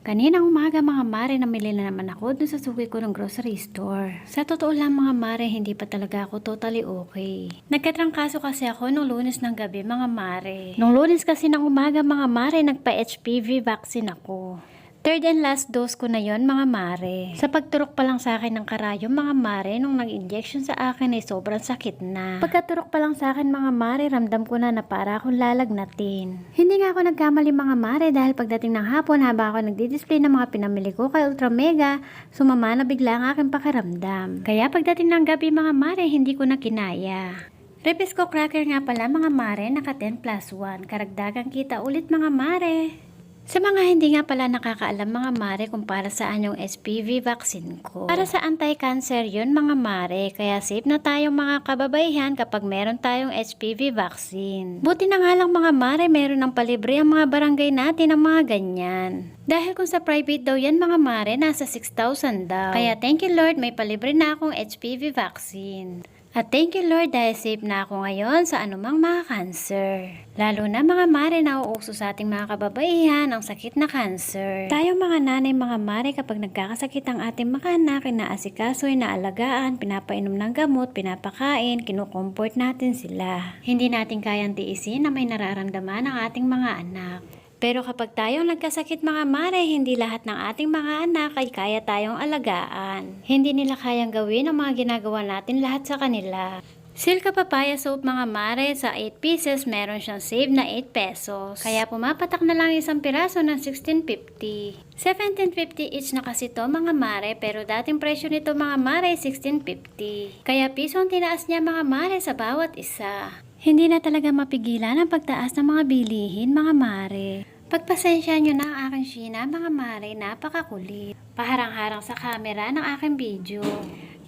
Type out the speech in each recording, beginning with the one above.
Kaninang umaga mga mare, namili na naman ako dun sa suki ko ng grocery store. Sa totoo lang mga mare, hindi pa talaga ako totally okay. Nagkatrangkaso kasi ako nung Lunes ng gabi mga mare. Nung Lunes kasi ng umaga mga mare, nagpa-HPV vaccine ako. Third and last dose ko na yon mga mare. Sa pagturok pa lang sa akin ng karayom mga mare, nung nag-injection sa akin ay sobrang sakit na. Pagkaturok pa lang sa akin mga mare, ramdam ko na para akong lalagnatin. Hindi nga ako nagkamali mga mare dahil pagdating ng hapon habang ako nagdi-display ng mga pinamili ko kay Ultra Mega, sumama na bigla ang aking pakiramdam. Kaya pagdating ng gabi mga mare, hindi ko na kinaya. Repisco cracker nga pala mga mare, naka 10+1. Karagdagang kita ulit mga mare. Sa mga hindi nga pala nakakaalam mga mare kung para saan yung HPV vaccine ko. Para sa anti-cancer yun mga mare, kaya safe na tayong mga kababaihan kapag meron tayong HPV vaccine. Buti na nga lang mga mare, meron ng palibre ang mga barangay natin ng mga ganyan. Dahil kung sa private daw yan mga mare, nasa 6,000 daw. Kaya thank you Lord, may palibre na akong HPV vaccine. At thank you Lord dahil safe na ako ngayon sa anumang mga cancer. Lalo na mga mare na uuso sa ating mga kababaihan ang sakit na cancer. Tayo mga nanay mga mare kapag nagkakasakit ang ating mga anak, inaasikaso, inaalagaan, pinapainom ng gamot, pinapakain, kinukomfort natin sila. Hindi natin kayang tiisin na may nararamdaman ang ating mga anak. Pero kapag tayong nagkasakit mga mare, hindi lahat ng ating mga anak ay kaya tayong alagaan. Hindi nila kayang gawin ang mga ginagawa natin lahat sa kanila. Silka papaya soap mga mare, sa 8 pieces meron siyang save na 8 pesos. Kaya pumapatak na lang isang piraso ng 16.50. 17.50 each na kasi to mga mare, pero dating presyo nito mga mare 16.50. Kaya piso ang tinaas niya mga mare sa bawat isa. Hindi na talaga mapigilan ang pagtaas ng mga bilihin mga mare. Pagpasensya nyo na ang aking Sheena mga mare, napakakulit. Paharang-harang sa camera ng aking video.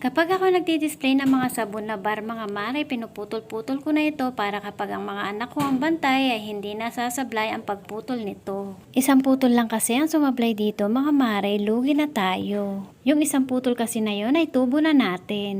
Kapag ako nagdi-display ng mga sabon na bar mga mare, pinuputol-putol ko na ito para kapag ang mga anak ko ang bantay ay hindi nasasablay ang pagputol nito. Isang putol lang kasi ang sumablay dito mga mare, lugi na tayo. Yung isang putol kasi na yon ay tubo na natin.